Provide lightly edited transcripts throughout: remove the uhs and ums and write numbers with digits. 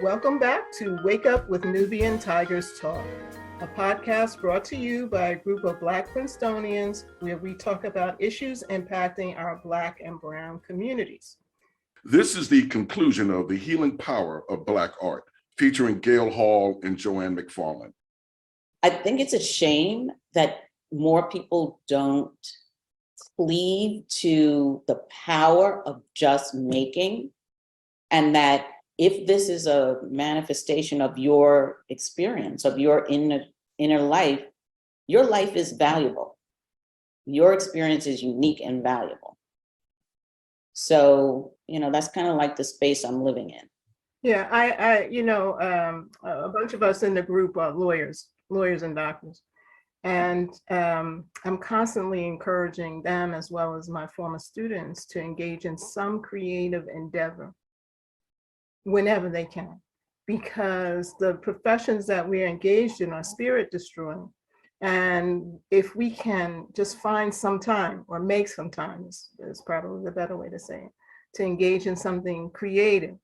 Welcome back to Wake Up with Nubian Tigers Talk, a podcast brought to you by a group of Black Princetonians where we talk about issues impacting our Black and Brown communities. This is the conclusion of The Healing Power of Black Art, featuring Gail Hall and Joanne McFarland. I think it's a shame that more people don't cleave to the power of just making, and that if this is a manifestation of your experience, of your inner life, your life is valuable. Your experience is unique and valuable. So, that's kind of like the space I'm living in. Yeah, a bunch of us in the group are lawyers and doctors. And I'm constantly encouraging them, as well as my former students, to engage in some creative endeavor whenever they can, because the professions that we're engaged in are spirit destroying. And if we can just find some time, or make some time, is probably the better way to say it, to engage in something creative.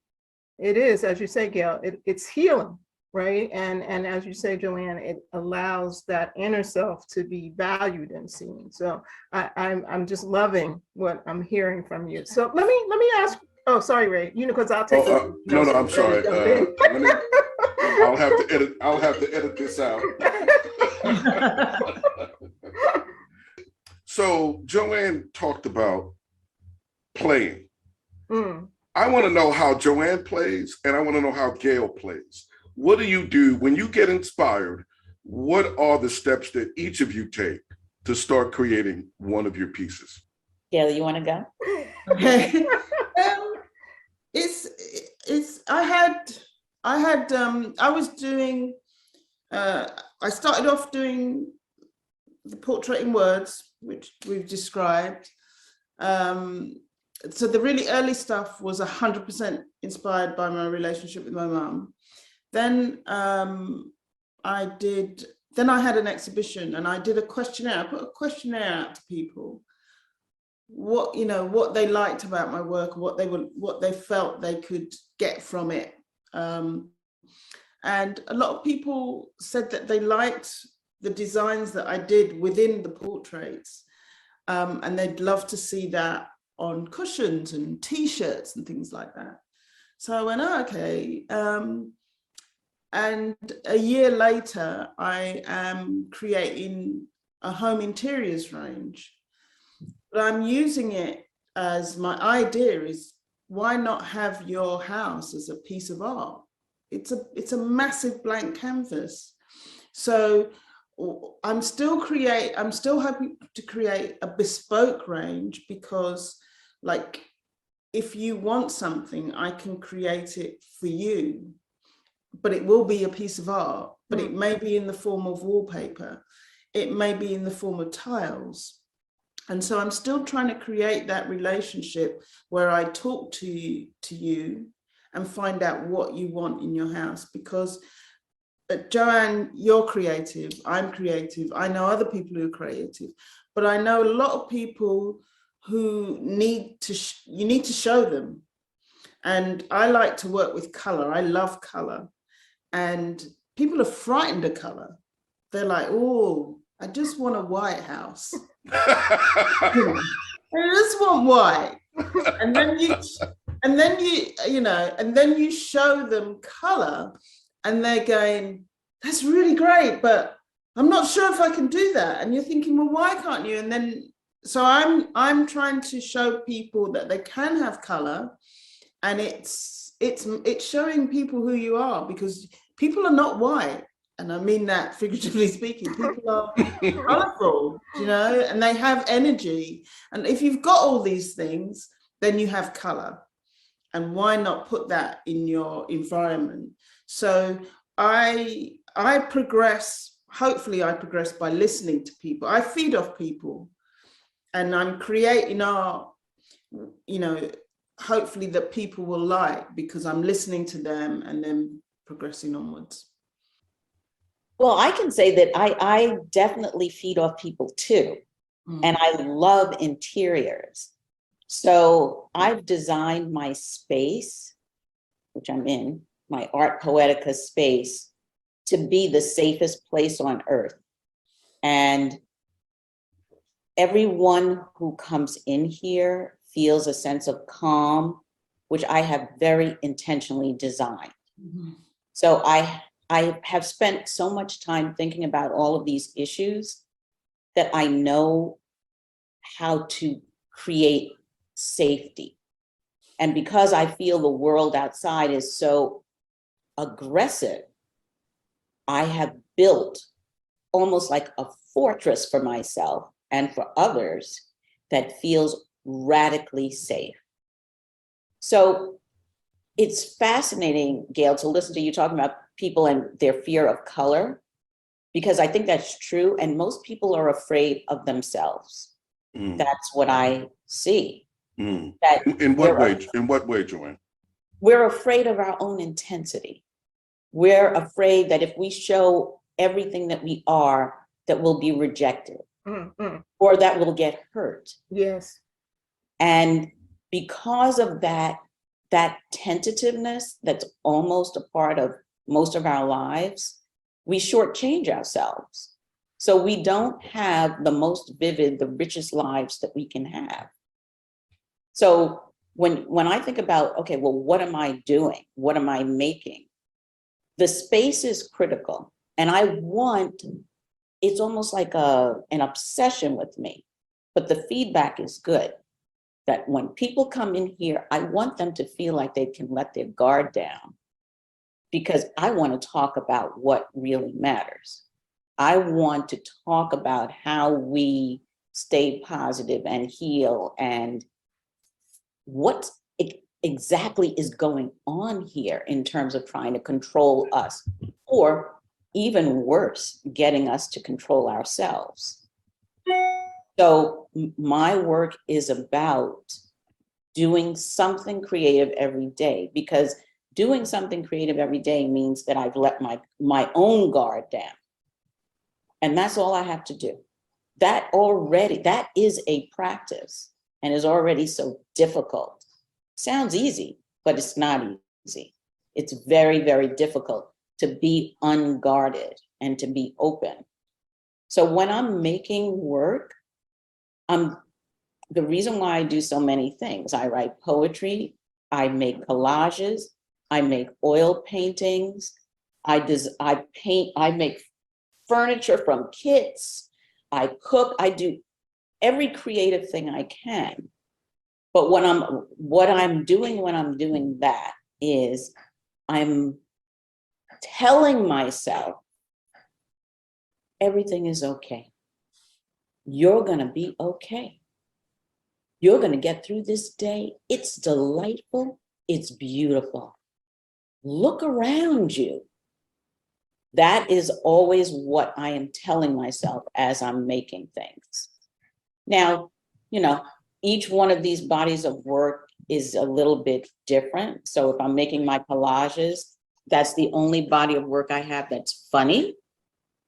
It is, as you say, Gail, it's healing, right? And as you say, Joanne, it allows that inner self to be valued and seen. So I'm just loving what I'm hearing from you. So let me ask. Oh, sorry, Ray. Because I'll take. No, I'm sorry. I'll have to edit this out. So Joanne talked about playing. I want to know how Joanne plays, and I want to know how Gail plays. What do you do when you get inspired? What are the steps that each of you take to start creating one of your pieces? Gail, you want to go? Okay. I started off doing the portrait in words, which we've described. So the really early stuff was 100% inspired by my relationship with my mum. Then I had an exhibition, and I did a questionnaire. I put a questionnaire out to people, what they liked about my work, what they felt they could get from it. And a lot of people said that they liked the designs that I did within the portraits, and they'd love to see that on cushions and T-shirts and things like that. So I went, okay. And a year later, I am creating a home interiors range. But I'm using it as, my idea is, why not have your house as a piece of art? It's a massive blank canvas. So I'm still hoping to create a bespoke range, because if you want something, I can create it for you, but it will be a piece of art, but it may be in the form of wallpaper. It may be in the form of tiles. And so I'm still trying to create that relationship where I talk to you and find out what you want in your house. Because Joanne, you're creative, I'm creative. I know other people who are creative, but I know a lot of people who you need to show them. And I like to work with color. I love color. And people are frightened of color. They're like, oh, I just want a white house. I just want white. And then you show them color, and they're going, that's really great, but I'm not sure if I can do that. And you're thinking, well, why can't you? And then, so I'm trying to show people that they can have color, and it's showing people who you are, because people are not white. And I mean that figuratively speaking. People are colorful, and they have energy. And if you've got all these things, then you have color. And why not put that in your environment? So I progress, hopefully I progress by listening to people. I feed off people, and I'm creating art, hopefully that people will like, because I'm listening to them and then progressing onwards. Well, I can say that I definitely feed off people too. And I love interiors. So I've designed my space, which I'm in, my Art Poetica space to be the safest place on earth. And everyone who comes in here feels a sense of calm, which I have very intentionally designed. So I have spent so much time thinking about all of these issues that I know how to create safety. And because I feel the world outside is so aggressive, I have built almost like a fortress for myself and for others that feels radically safe. So it's fascinating, Gail, to listen to you talking about people and their fear of color, because I think that's true. And most people are afraid of themselves. That's what I see. That In what way? In what way, Joanne? we're afraid of our own intensity. We're afraid that if we show everything that we are, that we'll be rejected or that we'll get hurt. Yes. And because of that tentativeness that's almost a part of most of our lives, we shortchange ourselves. So we don't have the most vivid, the richest lives that we can have. So when I think about, okay, well, what am I doing? What am I making? The space is critical. And it's almost like an obsession with me, but the feedback is good. That when people come in here, I want them to feel like they can let their guard down, because I want to talk about what really matters. I want to talk about how we stay positive and heal and what exactly is going on here in terms of trying to control us, or even worse, getting us to control ourselves. So my work is about doing something creative every day, because doing something creative every day means that I've let my own guard down. And that's all I have to do. That is a practice and is already so difficult. Sounds easy, but it's not easy. It's very, very difficult to be unguarded and to be open. So when I'm making work, the reason why I do so many things, I write poetry, I make collages, I make oil paintings, I paint, I make furniture from kits, I cook, I do every creative thing I can. But what I'm doing when I'm doing that is I'm telling myself everything is okay. You're gonna be okay. You're gonna get through this day. It's delightful, it's beautiful. Look around you. That is always what I am telling myself as I'm making things. Now, each one of these bodies of work is a little bit different. So if I'm making my collages, that's the only body of work I have that's funny.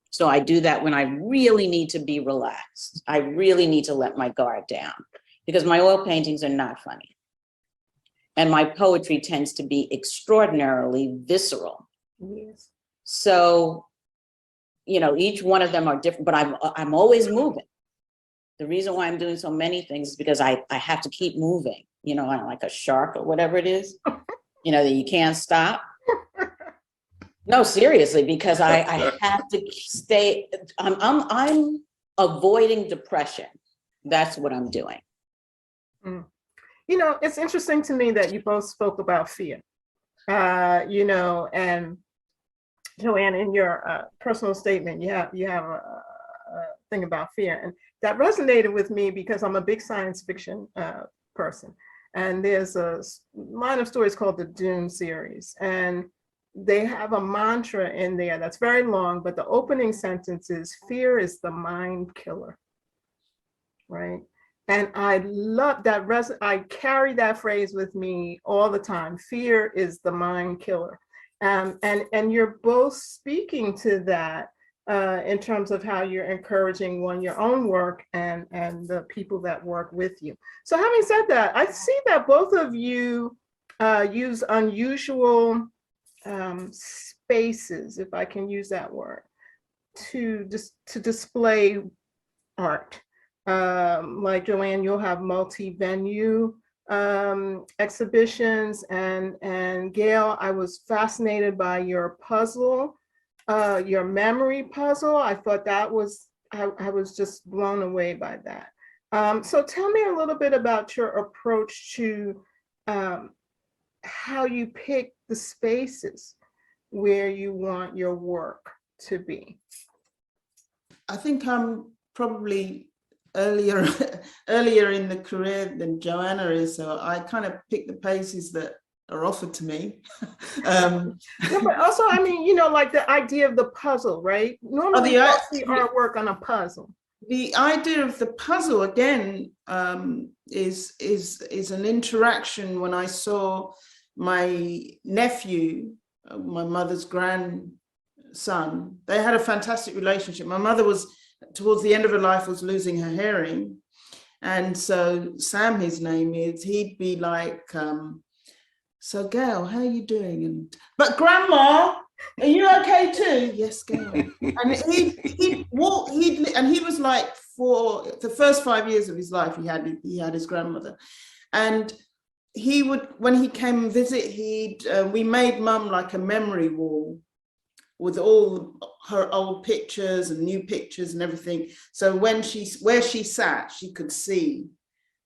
So I do that when I really need to be relaxed. I really need to let my guard down, because my oil paintings are not funny. And my poetry tends to be extraordinarily visceral. Yes. So, each one of them are different, but I'm always moving. The reason why I'm doing so many things is because I have to keep moving, like a shark or whatever it is, that you can't stop. No, seriously, because I have to stay, I'm avoiding depression. That's what I'm doing. It's interesting to me that you both spoke about fear, and Joanne, in your personal statement, you have a thing about fear, and that resonated with me because I'm a big science fiction person, and there's a line of stories called the Dune series, and they have a mantra in there that's very long, but the opening sentence is, fear is the mind killer, right? And I love that. I carry that phrase with me all the time. Fear is the mind killer. And you're both speaking to that in terms of how you're encouraging your own work and the people that work with you. So having said that, I see that both of you use unusual spaces, if I can use that word, to display art. Like Joanne, you'll have multi-venue exhibitions, and Gail, I was fascinated by your puzzle, your memory puzzle. I thought that was, I was just blown away by that. So tell me a little bit about your approach to how you pick the spaces where you want your work to be. I think I'm probably earlier in the career than Joanna is, so I kind of pick the places that are offered to me. Yeah, but also, I mean, you know, like the idea of the puzzle, right? Normally, you don't see artwork on a puzzle. The idea of the puzzle again is an interaction. When I saw my nephew, my mother's grandson, they had a fantastic relationship. My mother was, towards the end of her life, was losing her hearing. And so Sam, his name is, he'd be like, so Gail, how are you doing? And, but Grandma, are you okay too? Yes, Gail. And he'd walk, and he was like, for the first 5 years of his life, he had his grandmother. And he would, when he came and visit, we made Mum like a memory wall with all her old pictures and new pictures and everything. So when where she sat, she could see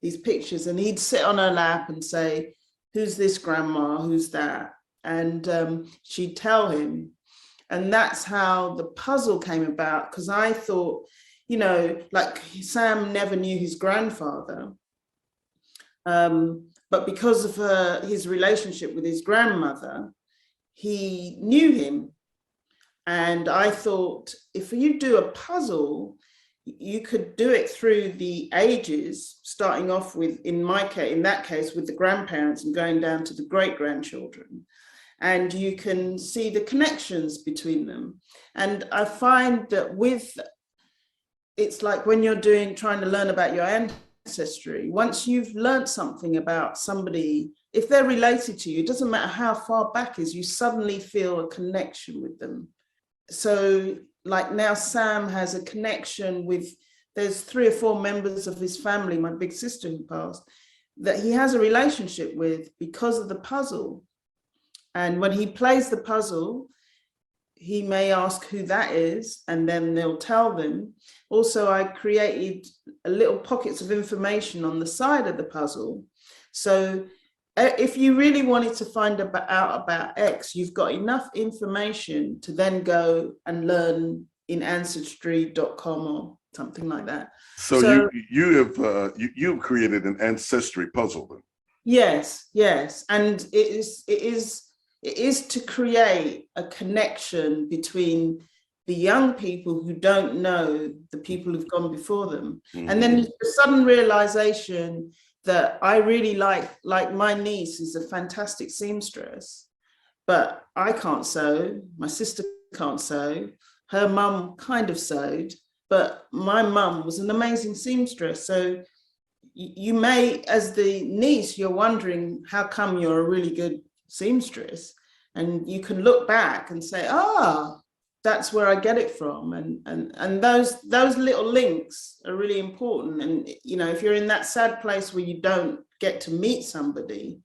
these pictures, and he'd sit on her lap and say, who's this, Grandma, who's that? And she'd tell him. And that's how the puzzle came about, because I thought, you know, like Sam never knew his grandfather, but because of his relationship with his grandmother, he knew him. And I thought, if you do a puzzle, you could do it through the ages, starting off with, in that case, with the grandparents and going down to the great-grandchildren. And you can see the connections between them. And I find that it's like when you're trying to learn about your ancestry, once you've learned something about somebody, if they're related to you, it doesn't matter how far back is, you suddenly feel a connection with them. So like now Sam has a connection with, there's 3 or 4 members of his family, my big sister who passed, that he has a relationship with because of the puzzle. And when he plays the puzzle, he may ask who that is, and then they'll tell them. Also, I created little pockets of information on the side of the puzzle. So if you really wanted to find out about X, you've got enough information to then go and learn in ancestry.com or something like that. So you've created an ancestry puzzle then? Yes, and it is to create a connection between the young people who don't know the people who've gone before them. Mm-hmm. And then the sudden realization that I really like my niece is a fantastic seamstress, but I can't sew, my sister can't sew, her mum kind of sewed, but my mum was an amazing seamstress. So you may, as the niece, you're wondering how come you're a really good seamstress, and you can look back and say, that's where I get it from. And those little links are really important. And, you know, if you're in that sad place where you don't get to meet somebody,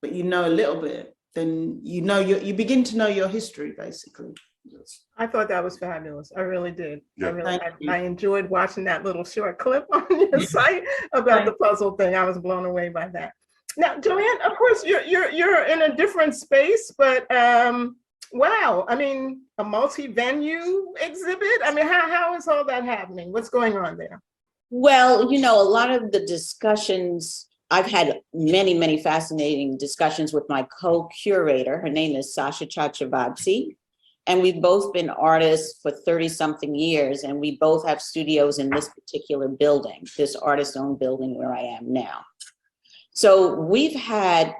but you know a little bit, then you know, you begin to know your history, basically. Yes. I thought that was fabulous. I really did. Yeah. I enjoyed watching that little short clip on your site about the puzzle thing. I was blown away by that. Now, Joanne, of course, you're in a different space, but wow, I mean, a multi-venue exhibit. I mean, how is all that happening? What's going on there? Well, you know, a lot of the discussions, I've had many fascinating discussions with my co-curator. Her name is Sasha Chakravarti. And we've both been artists for 30-something years, and we both have studios in this particular building, this artist-owned building where I am now. So we've had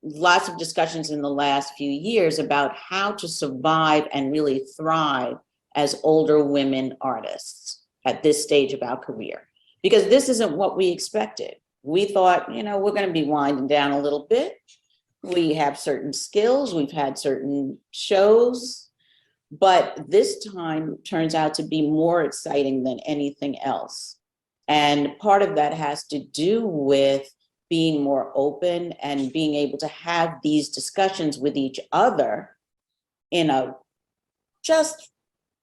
lots of discussions in the last few years about how to survive and really thrive as older women artists at this stage of our career, because this isn't what we expected. We thought, you know, we're going to be winding down a little bit. We have certain skills, we've had certain shows, but this time turns out to be more exciting than anything else. And part of that has to do with being more open and being able to have these discussions with each other in a just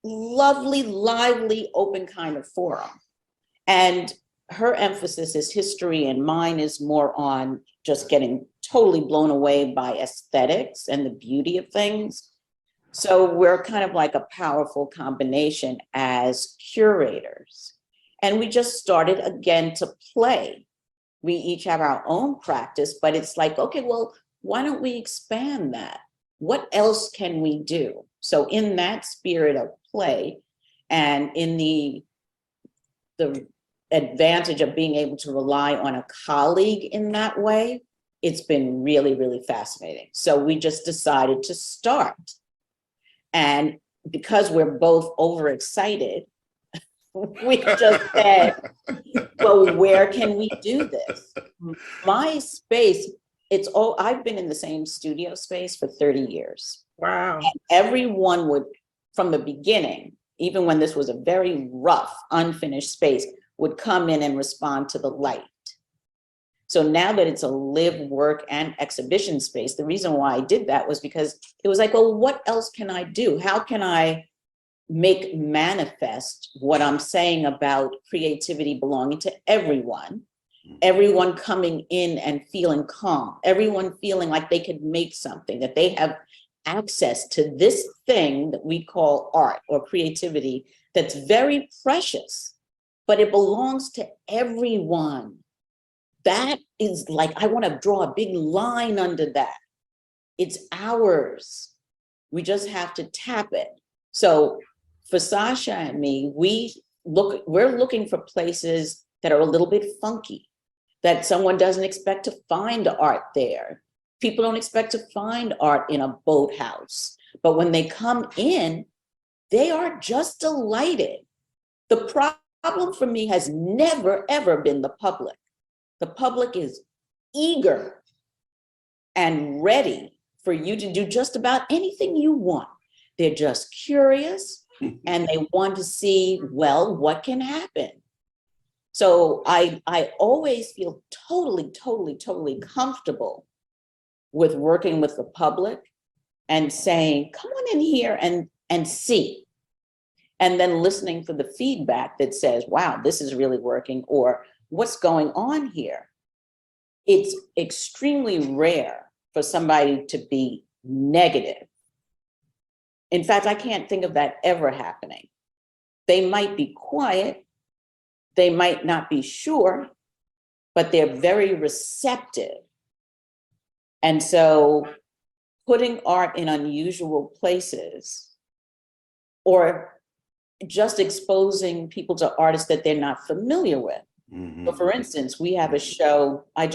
lovely, lively, open kind of forum. And her emphasis is history and mine is more on just getting totally blown away by aesthetics and the beauty of things. So we're kind of like a powerful combination as curators. And we just started again to play. We each have our own practice, but it's like, okay, well, why don't we expand that? What else can we do? So in that spirit of play and in the advantage of being able to rely on a colleague in that way, it's been really, really fascinating. So we just decided to start. And because we're both overexcited, we just said, well, where can we do this? My space, I've been in the same studio space for 30 years. Wow. And everyone would, from the beginning, even when this was a very rough, unfinished space, would come in and respond to the light. So now that it's a live, work, and exhibition space, the reason why I did that was because it was like, well, what else can I do? How can I make manifest what I'm saying about creativity belonging to everyone, everyone coming in and feeling calm, everyone feeling like they could make something, that they have access to this thing that we call art or creativity that's very precious, but it belongs to everyone. That is like, I want to draw a big line under that. It's ours. We just have to tap it. So for Sasha and me, we're looking for places that are a little bit funky, that someone doesn't expect to find art there. People don't expect to find art in a boathouse, but when they come in, they are just delighted. The problem for me has never, ever been the public. The public is eager and ready for you to do just about anything you want. They're just curious and they want to see, well, what can happen? So I always feel totally comfortable with working with the public and saying, come on in here and see. And then listening for the feedback that says, wow, this is really working, or what's going on here? It's extremely rare for somebody to be negative. In fact, I can't think of that ever happening. They might be quiet, they might not be sure, but they're very receptive. And so putting art in unusual places or just exposing people to artists that they're not familiar with. Mhm. So for instance, we have a show, I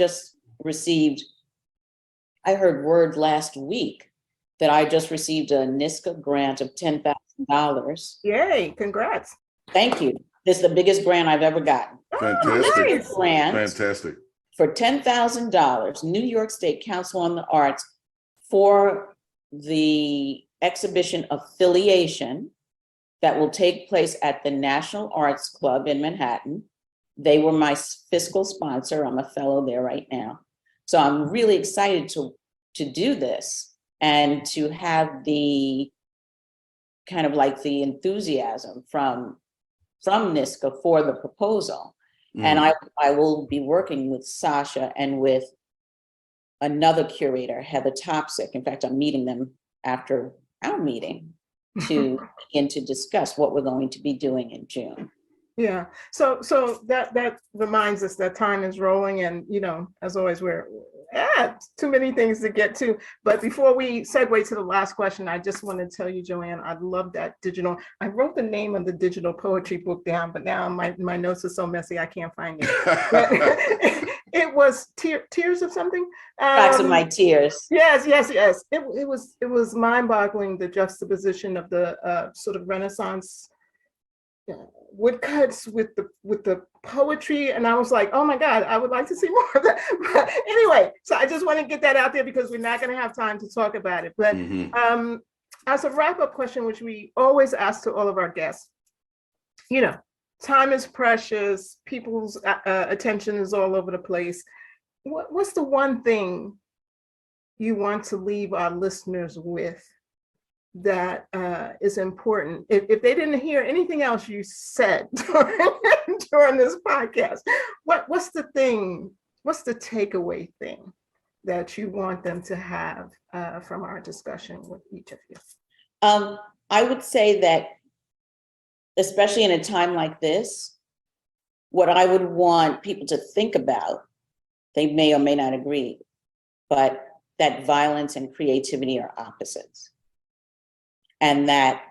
heard word last week that I just received a NISCA grant of $10,000. Yay, congrats. Thank you. This is the biggest grant I've ever gotten. Fantastic. Nice. Grant Fantastic. for $10,000, New York State Council on the Arts, for the exhibition Affiliation that will take place at the National Arts Club in Manhattan. They were my fiscal sponsor. I'm a fellow there right now. So I'm really excited to do this and to have the kind of like the enthusiasm from NISCA for the proposal. And I will be working with Sasha and with another curator, Heather Topsick. In fact, I'm meeting them after our meeting to begin to discuss what we're going to be doing in June. Yeah, so that reminds us that time is rolling, and as always, we're too many things to get to. But before we segue to the last question, I just want to tell you, Joanne, I love that digital. I wrote the name of the digital poetry book down, but now my notes are so messy I can't find it. But it was Tears of something. Tracks of My Tears. Yes. It was mind-boggling, the juxtaposition of the sort of Renaissance woodcuts with the poetry, and I was like, oh my God, I would like to see more of that. But anyway, so I just want to get that out there because we're not going to have time to talk about it. But as a wrap-up question, which we always ask to all of our guests, you know, time is precious, people's attention is all over the place. What's the one thing you want to leave our listeners with that is important? If they didn't hear anything else you said during this podcast, what's the takeaway thing that you want them to have from our discussion with each of you? I would say that, especially in a time like this, what I would want people to think about, they may or may not agree, but that violence and creativity are opposites. And that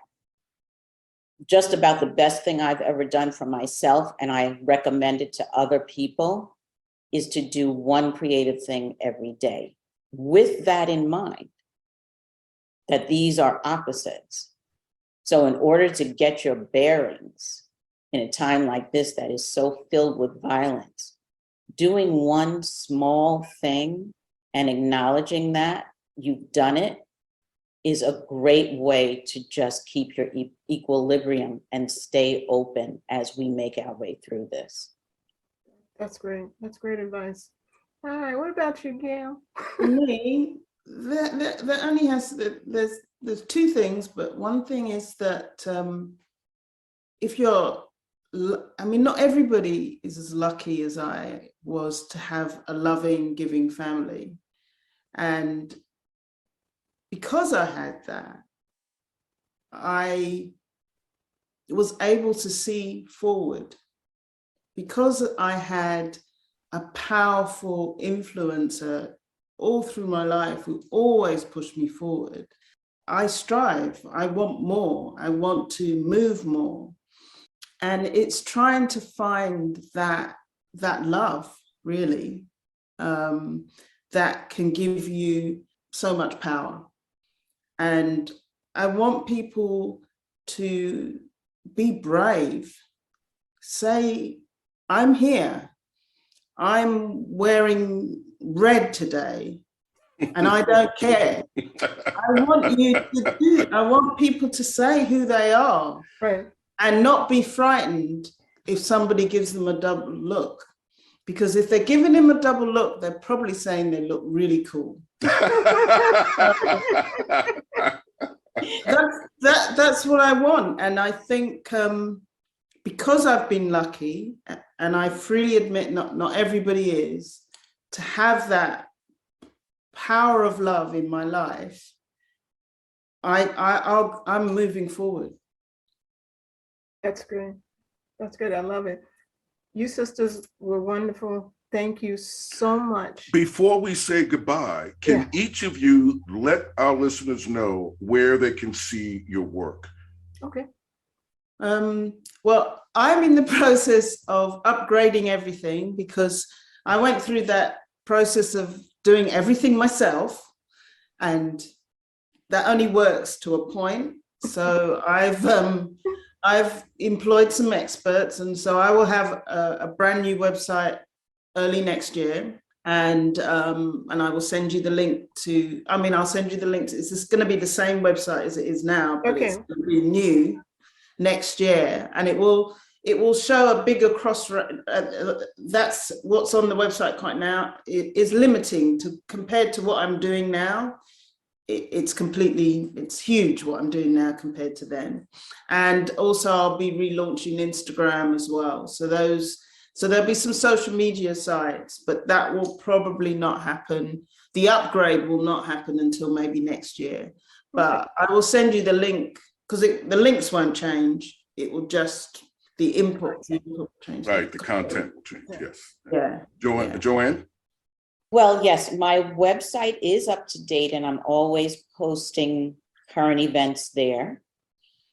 just about the best thing I've ever done for myself, and I recommend it to other people, is to do one creative thing every day. With that in mind, that these are opposites. So in order to get your bearings in a time like this that is so filled with violence, doing one small thing and acknowledging that you've done it is a great way to just keep your equilibrium and stay open as we make our way through this. That's great. That's great advice. All right, what about you, Gail? For me, that only has, there's two things, but one thing is that if you're, I mean, not everybody is as lucky as I was to have a loving, giving family. And because I had that, I was able to see forward. Because I had a powerful influencer all through my life who always pushed me forward, I strive, I want more, I want to move more. And it's trying to find that love, really, that can give you so much power. And I want people to be brave, say, I'm here, I'm wearing red today, and I don't care. I want people to say who they are, Right. and not be frightened if somebody gives them a double look. Because if they're giving him a double look, they're probably saying they look really cool. That's what I want. And I think because I've been lucky, and I freely admit not everybody is, to have that power of love in my life, I'm moving forward. That's great. That's good. I love it. You sisters were wonderful. Thank you so much. Before we say goodbye, can each of you let our listeners know where they can see your work? Okay. Well, I'm in the process of upgrading everything because I went through that process of doing everything myself, and that only works to a point. So I've employed some experts, and so I will have a brand new website early next year, and I will send you the link to. I mean, I'll send you the links. It's just going to be the same website as it is now, but it's going to be new next year, and it will show a bigger cross. That's what's on the website right now. It is limiting to compared to what I'm doing now. It's huge what I'm doing now compared to then. And also I'll be relaunching Instagram as well. So there'll be some social media sites, but that will probably not happen. The upgrade will not happen until maybe next year. But I will send you the link, because the links won't change. It will just, the input will change. Right, the content will change, yes. Yeah. Joanne? Well, yes, my website is up to date and I'm always posting current events there.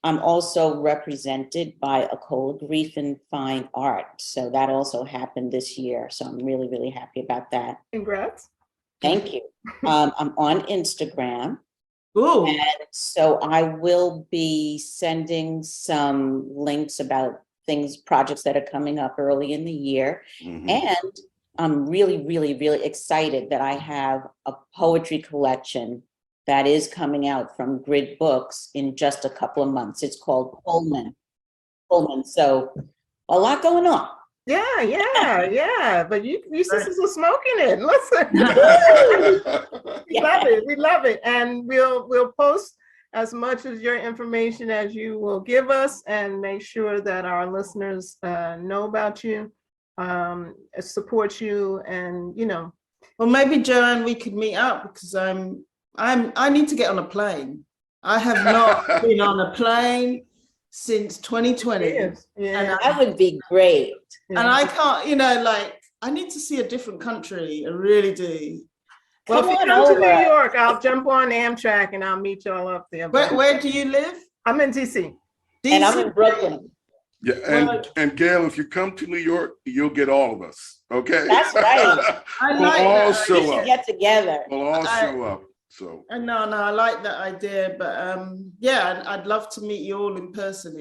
I'm also represented by Acola Grief and Fine Art. So that also happened this year. So I'm really, really happy about that. Congrats. Thank you. I'm on Instagram Ooh, And so I will be sending some links about projects that are coming up early in the year. Mhm. And I'm really, really, really excited that I have a poetry collection that is coming out from Grid Books in just a couple of months. It's called Pullman. So a lot going on. Yeah. But you sisters are smoking it. Listen. We love it. We love it. And we'll post as much as your information as you will give us, and make sure that our listeners know about you, support you, and well, maybe Joanne, we could meet up because I need to get on a plane. I have not been on a plane since 2020. yes, yeah. That would be great. And I can't, I need to see a different country. I really do. Well, if you Come come on to New over. York, I'll jump on Amtrak and I'll meet y'all up there. Where do you live? I'm in DC. And I'm in Brooklyn. Yeah, and Gail, if you come to New York, you'll get all of us. Okay. That's right. I We'll like all that. show We should up. get together. We'll all show up. So No, I like that idea, but yeah, I'd love to meet you all in person.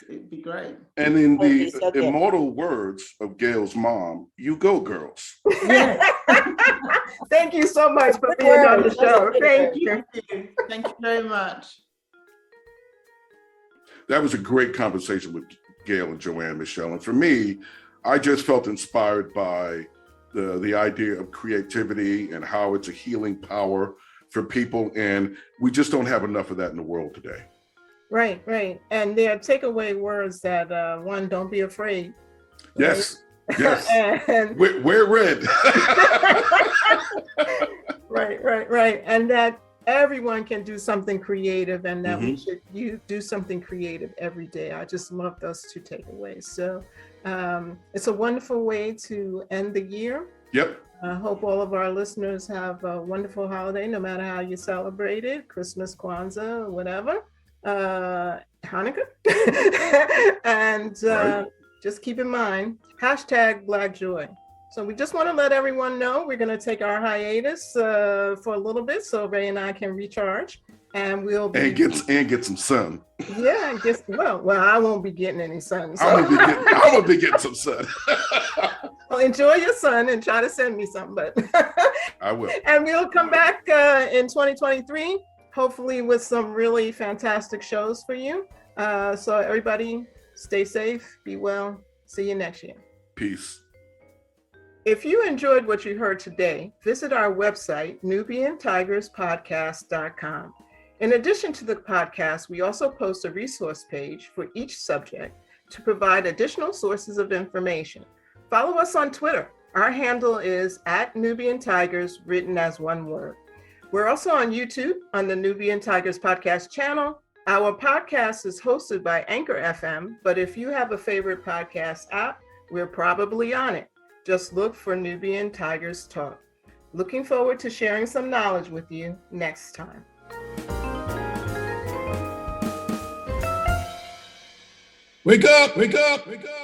It'd be great. and in That'd be the so good. immortal words of Gail's mom, you go, girls. Yeah. Thank you so much for Good being on the word. show. Good Thank word. you. Thank you very much. That was a great conversation with Gail and Joanne Michelle. And for me, I just felt inspired by the idea of creativity and how it's a healing power for people. And we just don't have enough of that in the world today. Right. And there are takeaway words that one, don't be afraid. Yes. And We're red. right. And that everyone can do something creative, and that we should do something creative every day. I just love those two takeaways. So it's a wonderful way to end the year. Yep. I hope all of our listeners have a wonderful holiday, no matter how you celebrate it, Christmas, Kwanzaa, whatever, Hanukkah. And Right. just keep in mind, #Black Joy. So we just want to let everyone know we're going to take our hiatus for a little bit so Ray and I can recharge, and we'll be And get some sun. yeah. I guess well, I won't be getting any sun. So. I'm gonna be getting some sun. Well, enjoy your sun and try to send me some, but I will. and we'll come back in 2023, hopefully with some really fantastic shows for you. So everybody stay safe, be well. See you next year. Peace. If you enjoyed what you heard today, visit our website, NubianTigersPodcast.com. In addition to the podcast, we also post a resource page for each subject to provide additional sources of information. Follow us on Twitter. Our handle is @NubianTigers, written as one word. We're also on YouTube on the Nubian Tigers Podcast channel. Our podcast is hosted by Anchor FM, but if you have a favorite podcast app, we're probably on it. Just look for Nubian Tigers Talk. Looking forward to sharing some knowledge with you next time. Wake up, wake up, wake up.